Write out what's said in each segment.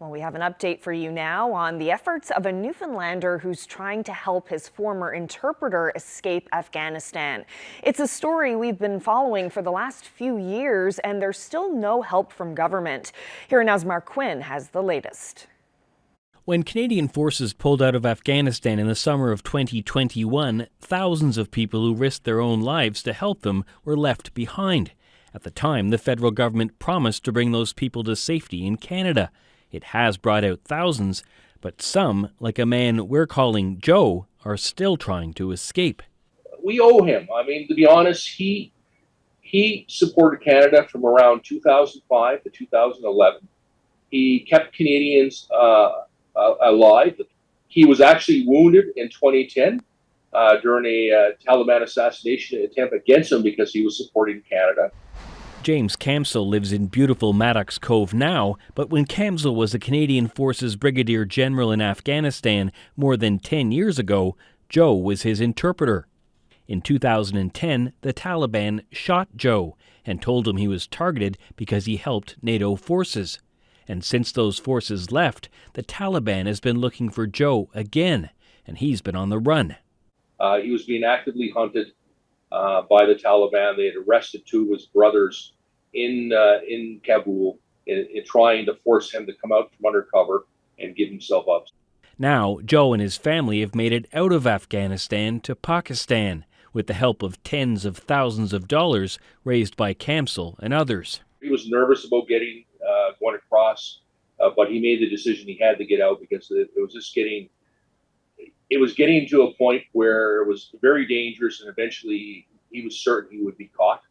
Well, we have an update for you now on the efforts of a Newfoundlander who's trying to help his former interpreter escape Afghanistan. It's a story we've been following for the last few years, and there's still no help from government. Here now's Mark Quinn has the latest. When Canadian forces pulled out of Afghanistan in the summer of 2021, thousands of people who risked their own lives to help them were left behind. At the time, the federal government promised to bring those people to safety in Canada. It has brought out thousands, but some, like a man we're calling Joe, are still trying to escape. We owe him. I mean, to be honest, he supported Canada from around 2005 to 2011. He kept Canadians alive. He was actually wounded in 2010 during a Taliban assassination attempt against him because he was supporting Canada. James Camsell lives in beautiful Maddox Cove now, but when Camsell was a Canadian Forces Brigadier General in Afghanistan more than 10 years ago, Joe was his interpreter. In 2010, the Taliban shot Joe and told him he was targeted because he helped NATO forces. And since those forces left, the Taliban has been looking for Joe again, and he's been on the run. He was being actively hunted by the Taliban. They had arrested two of his brothers in Kabul in trying to force him to come out from undercover and give himself up. Now, Joe and his family have made it out of Afghanistan to Pakistan with the help of tens of thousands of dollars raised by Camsell and others. He was nervous about going across, but he made the decision he had to get out because it was getting to a point where it was very dangerous, and eventually he was certain he would be caught.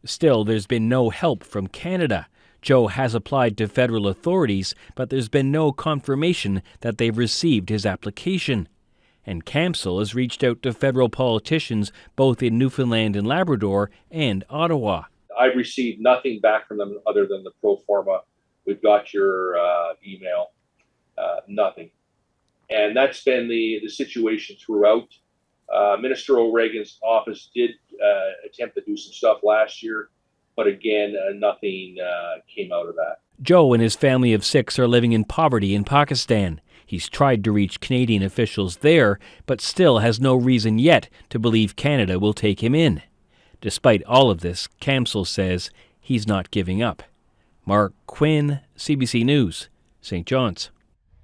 Still, there's been no help from Canada. Joe has applied to federal authorities, but there's been no confirmation that they've received his application. And Camsell has reached out to federal politicians both in Newfoundland and Labrador and Ottawa. I've received nothing back from them other than the pro forma. We've got your email. Nothing. And that's been the situation throughout. Minister O'Regan's office did attempt to do some stuff last year, but again, nothing came out of that. Joe and his family of 6 are living in poverty in Pakistan. He's tried to reach Canadian officials there, but still has no reason yet to believe Canada will take him in. Despite all of this, Camsell says he's not giving up. Mark Quinn, CBC News, St. John's.